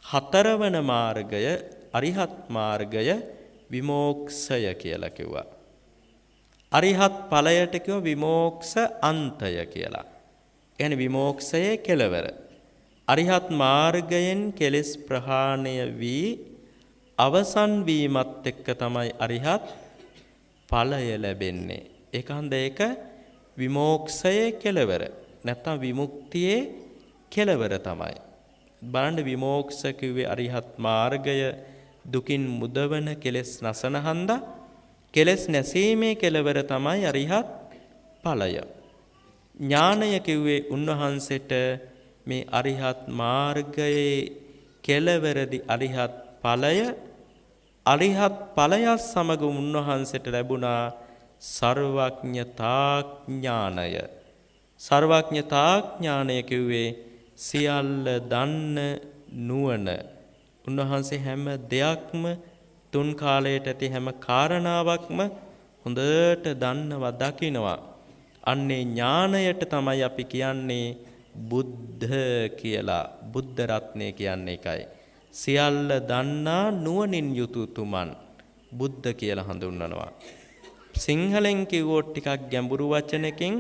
හතරවන මාර්ගය අරිහත් මාර්ගය විමෝක්ෂය කියලා කිව්වා. අරිහත් ඵලයට කිව්ව විමෝක්ෂ අන්තය කියලා. කියන්නේ විමෝක්ෂයේ කෙලවර. අරිහත් මාර්ගයෙන් කෙලෙස් ප්‍රහාණය වී අවසන් වීමත් එක්ක තමයි අරිහත් ඵලය ලැබෙන්නේ. ඒකන්ද ඒක විමෝක්ෂයේ කෙලවර. නැත්නම් විමුක්තියේ කෙලවර තමයි. බලන්න විමෝක්ෂ කිව්වේ අරිහත් මාර්ගය දුකින් මුදවන කෙලෙස් නසන හන්දා කෙලෙස් නැසීමේ කෙලවර තමයි අරිහත් ඵලය. ඥානය කිව්වේ උන්වහන්සේට මේ අරිහත් මාර්ගයේ කෙලවරදි අරිහත් ඵලය අරිහත් ඵලය සමග උන්වහන්සේට ලැබුණා සර්වඥතා ඥානය. සර්වඥතා ඥානය කිව්වේ සියල්ල දන්න නුවණ. උන්වහන්සේ හැම දෙයක්ම තුන් කාලයට ඇති හැම කාරණාවක්ම හොඳට දන්නවා දකිනවා. අන්නේ ඥානයට තමයි අපි කියන්නේ බුද්ධ කියලා. බුද්ධ රත්නය කියන්නේ එකයි. සියල්ල දන්නා නුවණින් යුතු තුමන් බුද්ධ කියලා හඳුන්වනවා. සිංහලෙන් කිව්වොත් ටිකක් ගැඹුරු වචනකින්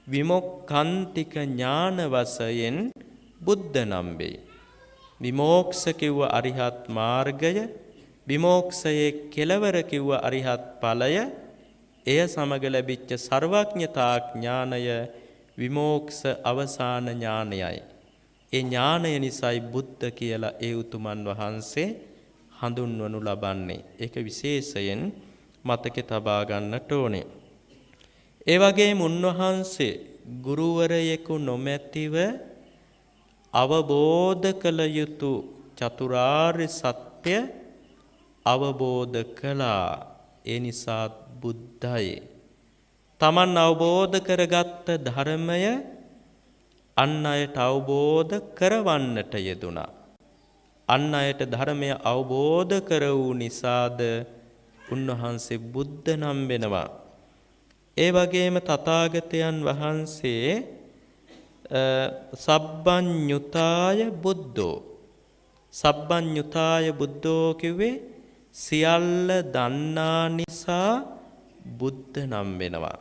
විමුක්ඛාන්තික ඥාන වශයෙන් බුද්ධ නම් වේ. විමෝක්ෂ කිව්ව අරිහත් මාර්ගය, විමෝක්ෂයේ කෙලවර කිව්ව අරිහත් ඵලය, එය සමග ලැබිච්ච සර්වඥතා ඥානය විමෝක්ෂ අවසාන ඥානයයි. ඒ ඥානය නිසායි බුද්ධ කියලා ඒ උතුමන් වහන්සේ හඳුන්වනු ලබන්නේ. ඒක විශේෂයෙන් මතකේ තබා ගන්නට ඕනේ. ඒ වගේම උන්වහන්සේ ගුරුවරයෙකු නොමැතිව අවබෝධ කළ යුතු චතුරාර්ය සත්‍ය අවබෝධ කළා. ඒ නිසා බුද්ධයි. තමන් අවබෝධ කරගත්ත ධර්මය අන් අයට අවබෝධ කරවන්නට යෙදුණා. අන් අයට ධර්මය අවබෝධ කර වූ නිසාද උන්වහන්සේ බුද්ධ නම් වෙනවා. ඒ වගේම තථාගතයන් වහන්සේ සබ්බඤ්ඤුතාය බුද්ධෝ. සබ්බඤ්ඤුතාය බුද්ධෝ කිව්වේ සියල්ල දන්නා නිසා බුද්ධ නම් වෙනවා.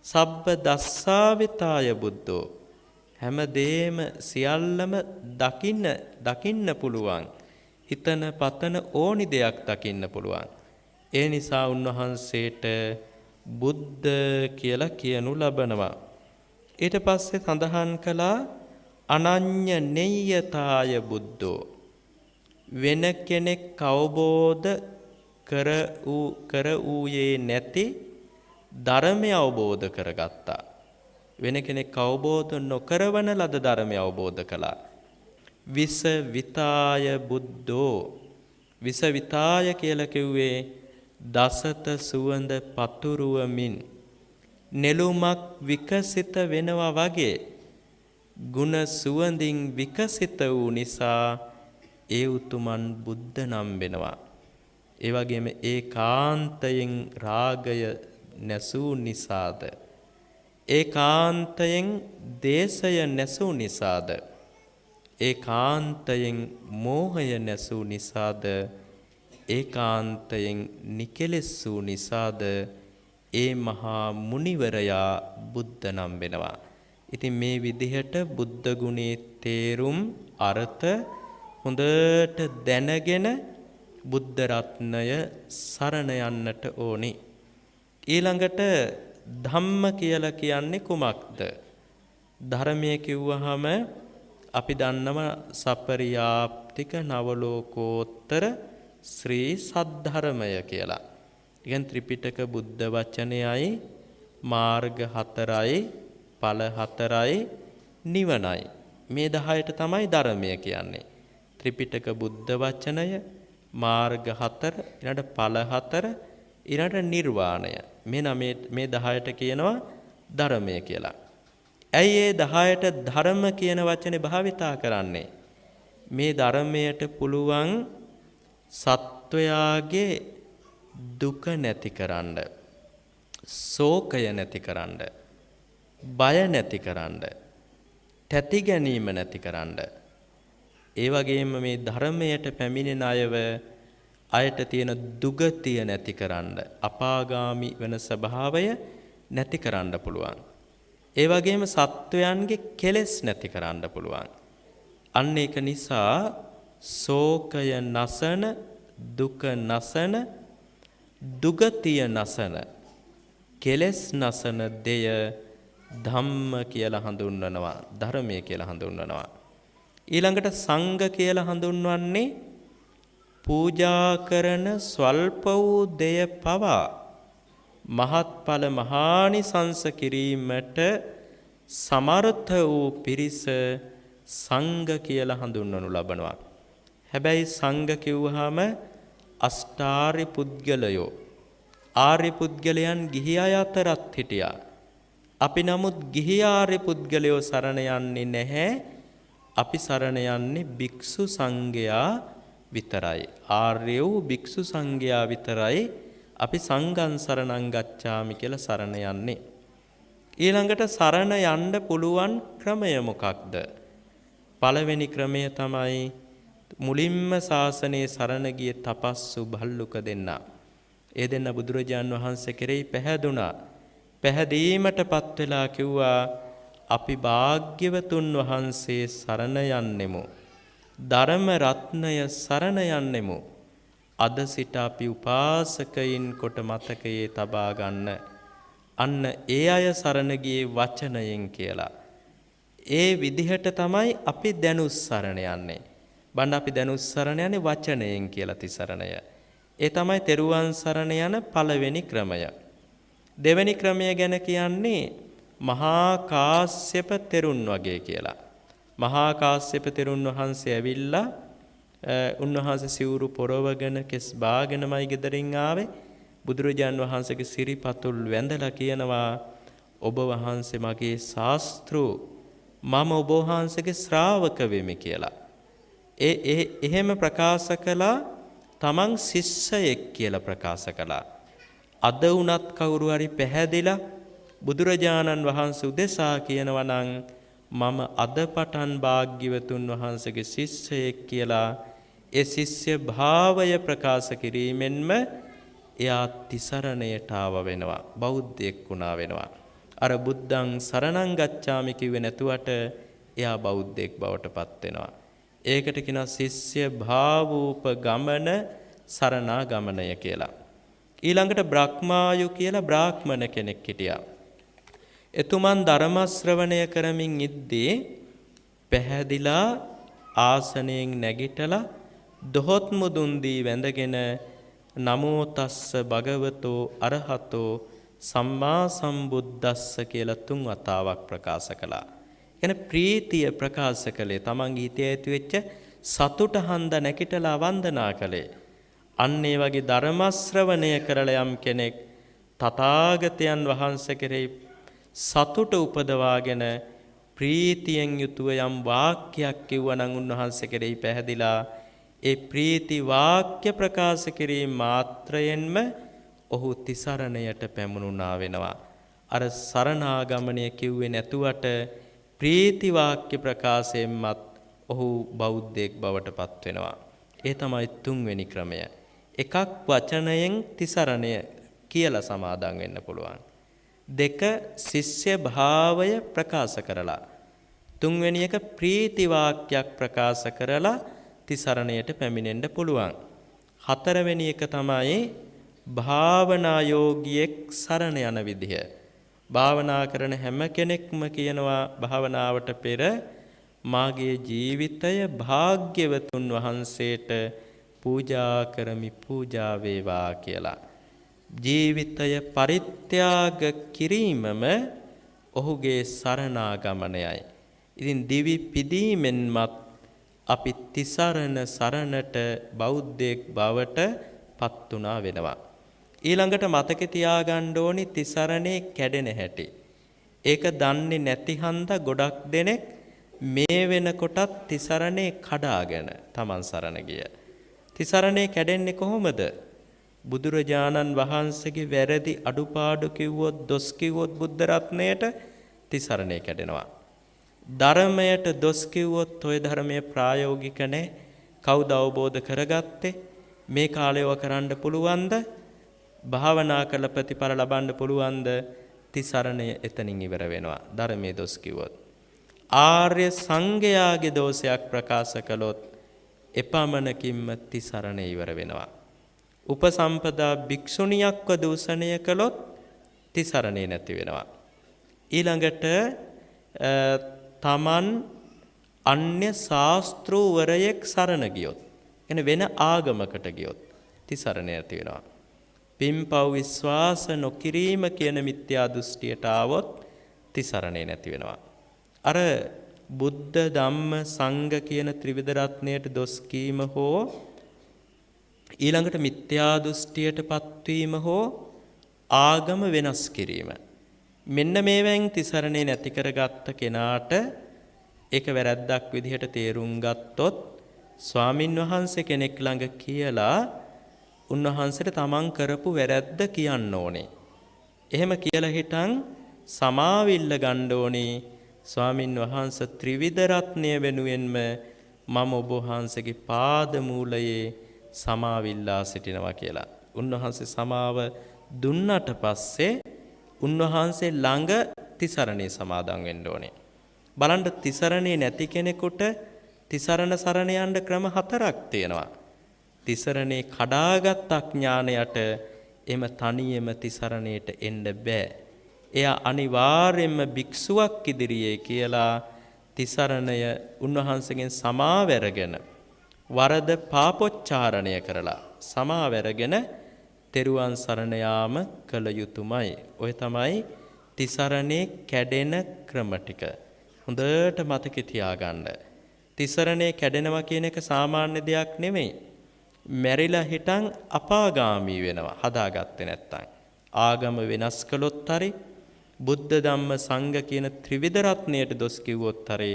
සබ්බ දස්සාවිතාය බුද්ධෝ. හැමදේම සියල්ලම දකින්න පුළුවන්. හිතන පතන ඕනි දෙයක් දකින්න පුළුවන්. ඒ නිසා උන්වහන්සේට බුද්ධ කියලා කියනු ලබනවා. ඊට පස්සේ සඳහන් කළා අනඤ්‍ය නෙය්‍යතාය බුද්ධෝ. වෙන කෙනෙක් අවබෝධ කර ඌයේ නැති ධර්මය අවබෝධ කරගත්තා. වෙන කෙනෙක් අවබෝධ නොකරවන ලද ධර්මය අවබෝධ කළා. විස විතාය බුද්ධෝ. විස විතාය කියලා කිව්වේ දසත සුවඳ පතුරුවමින් නෙළුමක් විකසිත වෙනවා වගේ ගුණ සුවඳින් විකසිත වූ නිසා ඒ උතුමන් බුද්ධ නම් වෙනවා. ඒ වගේම ඒකාන්තයෙන් රාගය නැසූ නිසාද, ඒකාන්තයෙන් දේශය නැසූ නිසාද, ඒකාන්තයෙන් මෝහය නැසූ නිසාද, ඒකාන්තයෙන් නිකලෙස් වූ නිසාද ඒ මහා මුනිවරයා බුද්ධ නම් වෙනවා. ඉතින් මේ විදිහට බුද්ධ ගුණේ තේරුම් අර්ථ හොඳට දැනගෙන බුද්ධ රත්නය සරණ යන්නට ඕනි. ඊළඟට ධම්ම කියලා කියන්නේ කුමක්ද? ධර්මය කිව්වහම අපි දන්නවා සපරියාප්තික නවලෝකෝත්තර ශ්‍රී සද්ධර්මය කියලා. ඉතින් ත්‍රිපිටක බුද්ධ වචනයයි මාර්ග 4යි ඵල 4යි නිවනයි. මේ 10ට තමයි ධර්මය කියන්නේ. ත්‍රිපිටක බුද්ධ වචනය මාර්ග 4 ඊළඟ ඵල 4 ඊළඟ නිර්වාණය. මේ 10ට කියනවා ධර්මය කියලා. ඇයි ඒ 10ට ධර්ම කියන වචනේ භාවිතා කරන්නේ? මේ ධර්මයට පුළුවන් සත්වයාගේ දුක නැතිකරන්න, ශෝකය නැතිකරන්න, බය නැතිකරන්න, තැති ගැනීම නැතිකරන්න. ඒ වගේම මේ ධර්මයට පැමිණෙන අයට තියෙන දුගතිය නැතිකරන්න, අපාගාමි වෙන ස්වභාවය නැතිකරන්න පුළුවන්. ඒ වගේම සත්වයන්ගේ කෙලෙස් නැතිකරන්න පුළුවන්. අන්න ඒක නිසා ශෝකය නසන, දුක නසන, දුගතිය නසන, කෙලෙස් නසන දෙය ධම්ම කියලා හඳුන්වනවා, ධර්මය කියලා හඳුන්වනවා. ඊළඟට සංඝ කියලා හඳුන්වන්නේ පූජා කරන ස්වල්ප වූ දෙය පවා මහත්ඵල මහානිසංස කිරීමට සමර්ථ වූ පිරිස සංඝ කියලා හඳුන්වනු ලබනවා. හැබැයි සංඝ කිව්වහම අෂ්ටාර්ය පුද්ගලයෝ, ආර්ය පුද්ගලයන් ගිහි අය අතරත් හිටියා. අපි නමුත් ගිහි ආර්ය පුද්ගලයෝ සරණ යන්නේ නැහැ. අපි සරණ යන්නේ භික්ෂු සංඝයා විතරයි. ආර්ය වූ භික්ෂු සංඝයා විතරයි අපි සංඝං සරණං ගච්ඡාමි කියලා සරණ යන්නේ. ඊළඟට සරණ යන්න පුළුවන් ක්‍රමය මොකක්ද? පළවෙනි ක්‍රමය තමයි මුලින්ම ශාසනයේ සරණ ගිය තපස්සු භල්ලුක දෙන්නා. ඒ දෙන්න බුදුරජාන් වහන්සේ කෙරෙහි පැහැදුනා. පැහැදීමටපත් වෙලා කිව්වා අපි භාග්‍යවතුන් වහන්සේ සරණ යන්නෙමු. ධර්ම රත්නය සරණ යන්නෙමු. අද සිට අපි උපාසකයින් කොට මතකයේ තබා ගන්න. අන්න ඒ අය සරණ ගියේ වචනයෙන් කියලා. ඒ විදිහට තමයි අපි දැනුස් සරණ යන්නේ. බණ්ඩ අපි දැනුස් සරණ යන්නේ වචනයෙන් කියලා තිසරණය. ඒ තමයි තෙරුවන් සරණ යන පළවෙනි ක්‍රමය. දෙවෙනි ක්‍රමය ගැන කියන්නේ මහා කාශ්‍යප තෙරුන් වගේ කියලා. මහා කාශ්‍යප තෙරුන් වහන්සේ ඇවිල්ලා උන්වහන්සේ සිවුරු පොරවගෙන කෙස් බාගෙනමයි ගෙදරින් ආවේ. බුදුරජාන් වහන්සේගේ සිරිපතුල් වැඳලා කියනවා ඔබ වහන්සේ මගේ ශාස්ත්‍රූ, මම ඔබ වහන්සේගේ ශ්‍රාවක වෙමි කියලා. එහෙම ප්‍රකාශ කළා. තමන් ශිෂ්‍යයෙක් කියලා ප්‍රකාශ කළා. අද වුණත් කවුරු හරි පැහැදිලා බුදුරජාණන් වහන්සේ උදෙසා කියනවා නම් මම අද පටන් භාග්‍යවතුන් වහන්සේගේ ශිෂ්‍යයෙක් කියලා ඒ ශිෂ්‍ය භාවය ප්‍රකාශ කිරීමෙන්ම එයා තිසරණයට ආව වෙනවා, බෞද්ධයෙක් වුණා වෙනවා. අර බුද්ධං සරණං ගච්ඡාමි කිව්වේ නැතුවට එයා බෞද්ධයෙක් බවට පත් වෙනවා. ඒකට කියනවා ශිෂ්‍ය භාවූප ගමන සරණා ගමනය කියලා. ඊළඟට බ්‍රහ්මායු කියලා බ්‍රාහ්මණ කෙනෙක් හිටියා. එතුමන් ධර්ම ශ්‍රවණය කරමින් ඉද්දී පැහැදිලා ආසනයෙන් නැගිටලා දොහොත් මුදුන් දී වැඳගෙන නමෝ තස්ස භගවතෝ අරහතෝ සම්මා සම්බුද්දස්ස කියලා 3 වතාවක් ප්‍රකාශ කළා. එන ප්‍රීතිය ප්‍රකාශ කළේ තමන්ගේ හිතේ ඇති වෙච්ච සතුට හන්ද නැකිටලා වන්දනා කළේ. අන්න ඒ වගේ ධර්ම ශ්‍රවණය කරලා යම් කෙනෙක් තථාගතයන් වහන්සේ කෙරෙහි සතුට උපදවාගෙන ප්‍රීතියෙන් යුතුව යම් වාක්‍යයක් කිව්වනම් උන්වහන්සේ කෙරෙහි පැහැදිලා ඒ ප්‍රීති වාක්‍ය ප්‍රකාශ කිරීම මාත්‍රයෙන්ම ඔහු තිසරණයට පැමුණුණා වෙනවා. අර සරණාගමනය කිව්වේ නැතුවට ප්‍රීති වාක්‍ය ප්‍රකාශයෙන්මත් ඔහු බෞද්ධයෙක් බවට පත් වෙනවා. ඒ තමයි 3 වෙනි ක්‍රමය. එකක් වචනයෙන් තිසරණය කියලා සමාදන් වෙන්න පුළුවන්. 2 ශිෂ්‍ය භාවය ප්‍රකාශ කරලා. 3 වෙනි එක ප්‍රීති වාක්‍යයක් ප්‍රකාශ කරලා තිසරණයට පැමිණෙන්න පුළුවන්. හතරවෙනි එක තමයි භාවනා යෝගියෙක් සරණ යන විදිහ. භාවනා කරන හැම කෙනෙක්ම කියනවා භාවනාවට පෙර මාගේ ජීවිතය භාග්‍යවතුන් වහන්සේට පූජා කරමි පූජා වේවා කියලා. ජීවිතය පරිත්‍යාග කිරීමම ඔහුගේ සරණාගමනයයි. ඉතින් දිවි පිදීමෙන්මත් අපි තිසරණ සරණට බෞද්ධයෙක් බවට පත් වුණා වෙනවා. ඊළඟට මතක තියාගන්න ඕනි තිසරණේ කැඩෙන හැටි. ඒක දන්නේ නැති හන්ද ගොඩක් දෙනෙක් මේ වෙනකොටත් තිසරණේ කඩාගෙන තමන් සරණ ගිය. තිසරණේ කැඩෙන්නේ කොහොමද? බුදුරජාණන් වහන්සේගේ වැරදි අඩුපාඩු කිව්වොත් දොස් කිව්වොත් බුද්ධ රත්නයට තිසරණේ කැඩෙනවා. ධර්මයට දොස් කිව්වොත් ඔය ධර්මයේ ප්‍රායෝගික නැහැ. කවුද අවබෝධ කරගත්තේ? මේ කාලේව කරන්න පුළුවන්ද? භාවනා කළ ප්‍රතිඵල ලබන්න පුළුවන්ද? තිසරණය එතනින් ඉවර වෙනවා. ධර්මයේ දොස් කිව්වොත්. ආර්ය සංඝයාගේ දෝෂයක් ප්‍රකාශ කළොත් එපමණකින්ම තිසරණය ඉවර වෙනවා. උපසම්පදා භික්ෂුණියක්ව දූෂණය කළොත් තිසරණේ නැති වෙනවා. ඊළඟට තමන් අන්‍ය ශාස්ත්‍රූවරයෙක් සරණ ගියොත්, එන වෙන ආගමකට ගියොත් තිසරණේ නැති වෙනවා. පින්පව් විශ්වාස නොකිරීම කියන මිත්‍යා දෘෂ්ටියට ආවොත් තිසරණේ නැති වෙනවා. අර බුද්ධ ධම්ම සංඝ කියන ත්‍රිවිධ රත්නයට දොස් කීම හෝ ඊළඟට මිත්‍යා දෘෂ්ටියට පත්වීම හෝ ආගම වෙනස් කිරීම, මෙන්න මේවෙන් තිසරණේ නැති කරගත්ත කෙනාට ඒක වැරද්දක් විදිහට තේරුම් ගත්තොත් ස්වාමින් වහන්සේ කෙනෙක් ළඟ කියලා උන්වහන්සේට තමන් කරපු වැරද්ද කියන්න ඕනේ. එහෙම කියලා හිටන් සමාවිල්ල ගන්න ඕනේ. ස්වාමින් වහන්සේ ත්‍රිවිධ රත්නය වෙනුවෙන්ම මම ඔබ වහන්සේගේ පාද මූලයේ සමාවිල්ලා සිටිනවා කියලා. උන්වහන්සේ සමාව දුන්නට පස්සේ උන්වහන්සේ ළඟ තිසරණේ සමාදන් වෙන්න ඕනේ. බලන්න තිසරණේ නැති කෙනෙකුට තිසරණ සරණ යන්න ක්‍රම 4ක් තියෙනවා. තිසරණේ කඩාගත් අඥානයට එම තනියම තිසරණයට එන්න බෑ. එයා අනිවාර්යයෙන්ම භික්ෂුවක් ඉදිරියේ කියලා තිසරණය උන්වහන්සේගෙන් සමාවැරගෙන වරද පාපොච්චාරණය කරලා සමාවැරගෙන තෙරුවන් සරණ යාම කළ යුතුයමයි. ඔය තමයි තිසරණේ කැඩෙන ක්‍රම ටික. හොඳට මතක තියාගන්න. තිසරණේ කැඩෙනවා කියන එක සාමාන්‍ය දෙයක් නෙමෙයි. මැරිලා හිටන් අපාගාමී වෙනවා හදාගත්තේ නැත්තම්. ආගම වෙනස් කළොත් හරි බුද්ධ ධම්ම සංඝ කියන ත්‍රිවිධ රත්නයට දොස් කිව්වොත් හරි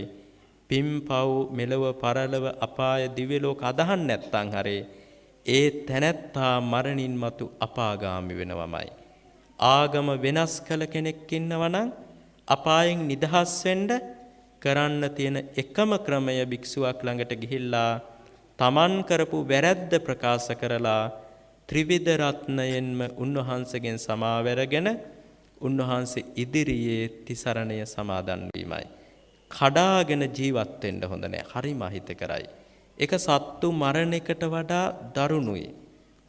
පින්පව් මෙලව පරලව අපාය දිව්‍ය ලෝක අදහන් නැත්තම් හරි ඒ තැනැත්තා මරණින් මතු අපාගාමි වෙනවමයි. ආගම වෙනස් කළ කෙනෙක් ඉන්නවනම් අපායෙන් නිදහස් වෙන්න කරන්න තියෙන එකම ක්‍රමය භික්ෂුවක් ළඟට ගිහිල්ලා තමන් කරපු වැරැද්ද ප්‍රකාශ කරලා ත්‍රිවිධ රත්නයෙන්ම උන්වහන්සේගෙන් සමාවැරගෙන උන්වහන්සේ ඉදිරියේ තිසරණය සමාදන් වීමයි. කඩාගෙන ජීවත් වෙන්න හොඳ නැහැ. හරිම අහිතකරයි. ඒක සත්තු මරණ එකට වඩා දරුණුයි.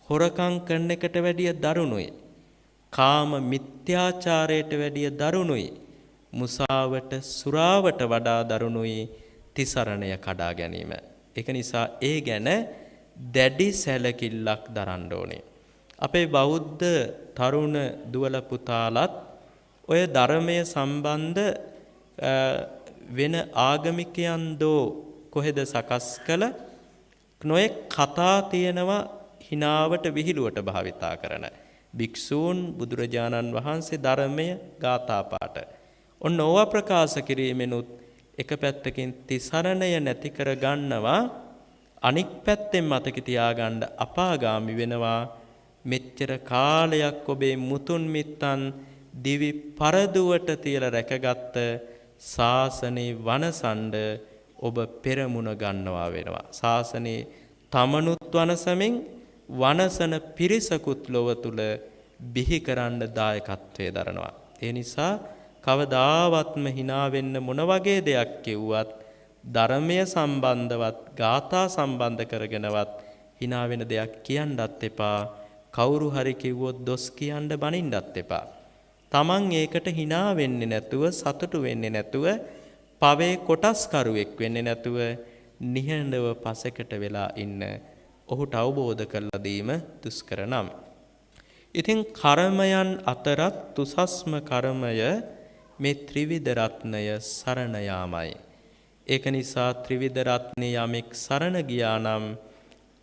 හොරකම් කරන එකට වැඩිය දරුණුයි. කාම මිත්‍යාචාරයට වැඩිය දරුණුයි. මුසාවට සුරාවට වඩා දරුණුයි තිසරණය කඩා ගැනීම. ඒක නිසා ඒ ගැන දැඩි සැලකිල්ලක් දරන්න ඕනේ. අපේ බෞද්ධ තරුණ දුවල පුතාලත් ඔය ධර්මයේ සම්බන්ධ වෙන ආගමිකයන් දෝ කොහෙද සකස් කළ නොයෙක් කතා තියෙනවා හිනාවට විහිළුවට භාවිතා කරන භික්ෂූන් බුදුරජාණන් වහන්සේ ධර්මය ගාථා පාඨ ඔන්න ඕවා ප්‍රකාශ කිරීමෙනුත් එක පැත්තකින් තිසරණය නැති කර ගන්නවා, අනික් පැත්තෙන් මතක තියාගන්න අපාගාමි වෙනවා. මෙච්චර කාලයක් ඔබේ මුතුන් මිත්තන් දිවි පරදුවට තියලා රැකගත්ත ශාසනේ වනසඬ ඔබ පෙරමුණ ගන්නවා වෙනවා. ශාසනේ තමනුත් වනසමින් වනසන පිරිසකුත් ලොව තුල බිහි කරන්න දායකත්වයේ දරනවා. ඒ නිසා කවදාවත්ම hina වෙන්න මොන වගේ දෙයක් කිව්වත් ධර්මය සම්බන්ධවත් ගාථා සම්බන්ධ කරගෙනවත් hina වෙන දෙයක් කියන්නත් එපා. කවුරු හරි කිව්වොත් දොස් කියන්න බනින්නත් එපා. Taman ඒකට hina වෙන්නේ නැතුව සතුටු වෙන්නේ නැතුව පවේ කොටස්කරුවෙක් වෙන්නේ නැතුව නිහඬව පසෙකට වෙලා ඉන්න ඔහුට අවබෝධ කරලා දීම දුෂ්කර නම්. ඉතින් කර්මයන් අතරත් උසස්ම කර්මය මේ ත්‍රිවිධ රත්නය සරණ යාමයි. ඒක නිසා ත්‍රිවිධ රත්නේ යමෙක් සරණ ගියා නම්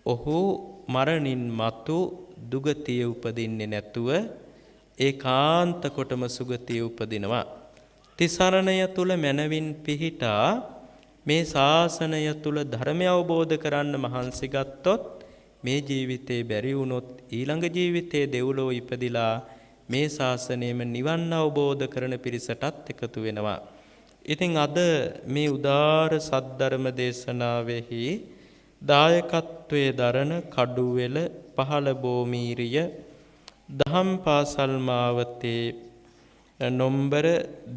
ඔහු මරණින් මතු දුගතිය උපදින්නේ නැතුව ඒකාන්ත කොටම සුගතිය උපදිනවා. තිසරණය තුල මනවින් පිහිටා මේ ශාසනය තුල ධර්මය අවබෝධ කරන්න මහන්සි ගත්තොත් මේ ජීවිතේ බැරි වුණොත් ඊළඟ ජීවිතේ දෙව්ලොව ඉපදිලා මේ ශාසනයෙම නිවන් අවබෝධ කරන පිරිසටත් එකතු වෙනවා. ඉතින් අද මේ උදාර සද්ධර්ම දේශනාවෙහි දායකත්වයේ දරන කඩුවෙල පහළ බෝමීරිය දහම් පාසල් මාවතේ නොම්බර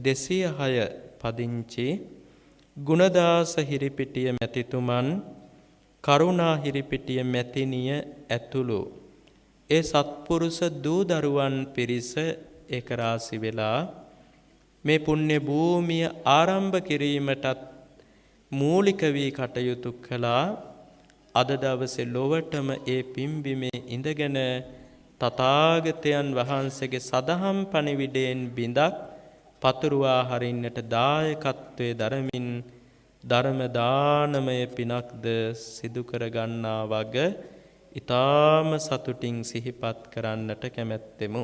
206 පදිංචි ගුණදාස හිරිපිටිය මැතිතුමන් කරුණා හිරිපිටිය මැතිණිය ඇතුළු ඒ සත්පුරුෂ දූ දරුවන් පිරිස එක රාශි වෙලා මේ පුණ්‍ය භූමිය ආරම්භ කිරීමටත් මූලික වී කටයුතු කළා. අද දවසේ ලොවටම ඒ පිම්බිමේ ඉඳගෙන තථාගතයන් වහන්සේගේ සදහම් පණිවිඩයෙන් බිඳක් පතුරුවා හරින්නට දායකත්වයේ දරමින් ධර්ම දානමය පිනක්ද සිදු කර ගන්නා වග ඊ타ම සතුටින් සිහිපත් කරන්නට කැමැත්තෙමු.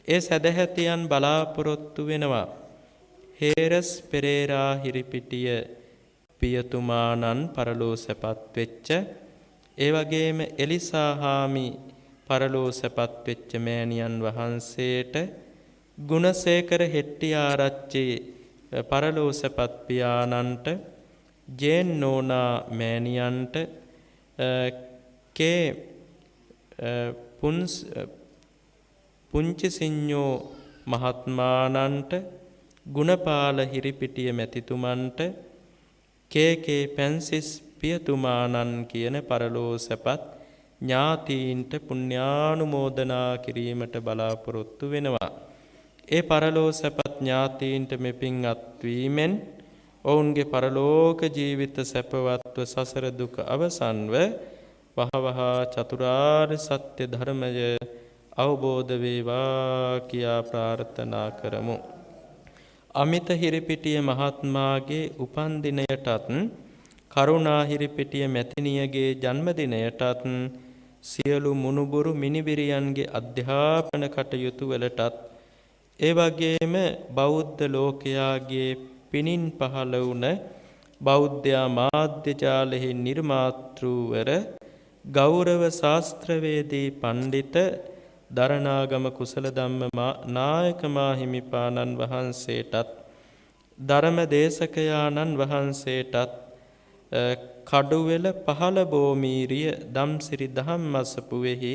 ඒ සදැහැතියන් බලාපොරොත්තු වෙනවා. හේරස් පෙරේරා හිරිපිටිය පියතුමාණන් පරලෝ සැපත් වෙච්ච, ඒ වගේම එලිසා හාමි පරලෝ සැපත් වෙච්ච මෑණියන් වහන්සේට, ගුණසේකර හෙට්ටිආරච්චි පරලෝ සැපත් පියාණන්ට, ජේන් නෝනා මෑණියන්ට, කේ පුංචි සිඤ්ඤෝ මහත්මාණන්ට, ගුණපාල හිරිපිටිය මැතිතුමන්ට, කේ පැන්සිස් පියතුමාණන් කියන පරලෝ සැපත් ඥාතීන්ට පුණ්‍යානුමෝදනා කිරීමට බලාපොරොත්තු වෙනවා. ඒ පරලෝ සැපත් ඥාතීන්ට මෙපින් අත්වීමෙන් ඔවුන්ගේ පරලෝක ජීවිත සැපවත්ව සසර දුක අවසන්ව වහවහ චතුරාර්ය සත්‍ය ධර්මය අවබෝධ වේවා කියා ප්‍රාර්ථනා කරමු. අමිත හිරිපිටිය මහත්මයාගේ උපන්දිනයටත් කරුණා හිරිපිටිය මැතිණියගේ ජන්මදිනයටත් සියලු මුණුබුරු මිනිබිරියන්ගේ අධ්‍යාපන කටයුතු වලටත් ඒ වගේම බෞද්ධ ලෝකයාගේ පිනින් පහළ වුණ බෞද්ධ මාධ්‍ය ජාලෙහි නිර්මාතෘවර ගෞරව ශාස්ත්‍රවේදී පඬිත දරණාගම කුසල ධම්ම නායක මාහිමිපාණන් වහන්සේටත් ධර්ම දේශකයාණන් වහන්සේටත් කඩුවෙල පහළ බෝමීරිය දම්සිරි ධම්මසපුවෙහි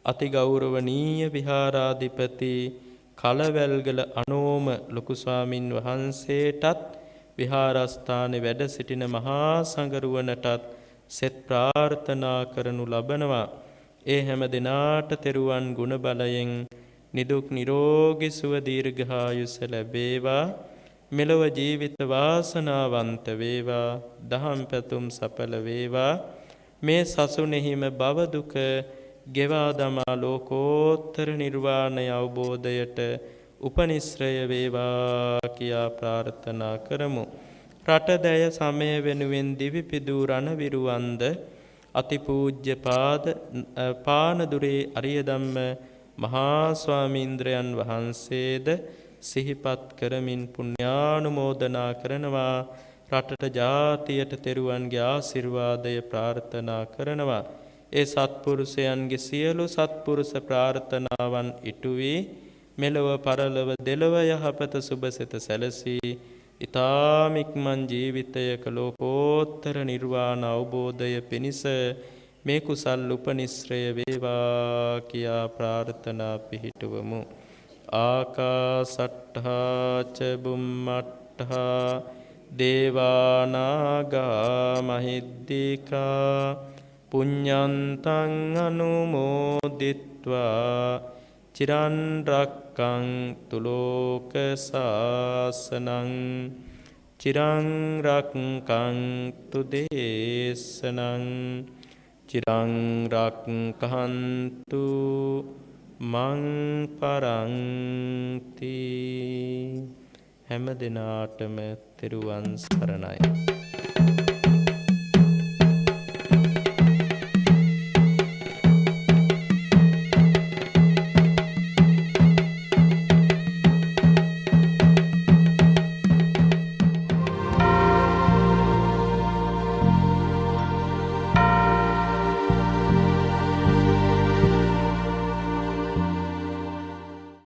අති ගෞරවනීය විහාරාධිපති කලවැල්ගල අනෝම ලොකු ස්වාමින් වහන්සේටත් විහාරස්ථානයේ වැඩ සිටින මහා සංඝරුවනටත් සෙත් ප්‍රාර්ථනා කරනු ලබනවා. ඒ හැම දිනාට තෙරුවන් ගුණ බලයෙන් නිදුක් නිරෝගී සුව දීර්ඝායුෂ ලැබේවා. මෙලොව ජීවිත වාසනාවන්ත වේවා. දහම් පැතුම් සඵල වේවා. මේ සසුනේහිම භව දුක ගෙවා දමා ලෝකෝත්තර නිර්වාණය අවබෝධයට උපනිශ්‍රය වේවා කියා ප්‍රාර්ථනා කරමු. රටදැය සමය වෙනුවෙන් දිවි පිදූ රණවිරුවන්ද අතිපූජ්‍ය පානදුරේ අරිය ධම්ම මහා ස්වාමීන්ද්‍රයන් වහන්සේද සිහිපත් කරමින් පුණ්‍යානුමෝදනා කරනවා. රටට ජාතියට තෙරුවන්ගේ ආශිර්වාදය ප්‍රාර්ථනා කරනවා. ඒ සත්පුරුෂයන්ගේ සියලු සත්පුරුෂ ප්‍රාර්ථනාවන් ඉටු වී මෙලොව පරලොව දෙලොව යහපත සුබසිත සැලසී ඊ타ම ඉක්මන් ජීවිතයක ලෝකෝත්තර නිර්වාණ අවබෝධය පිණිස මේ කුසල් උපනිශ්‍රය වේවා කියා ප්‍රාර්ථනා පිහිටුවමු. ආකාසට්ඨා ච බුම්මට්ඨා දේවානාගා මහිද්దికා පුඤ්ඤන්තං අනුමෝදිත්වා චිරන් රක්ඛන්තු ලෝක සාසනං චිරං රක්ඛන්තු දේශනං චිරං රක්ඛන්තු මං පරන්ති. හැම දිනාටම තෙරුවන් සරණයි.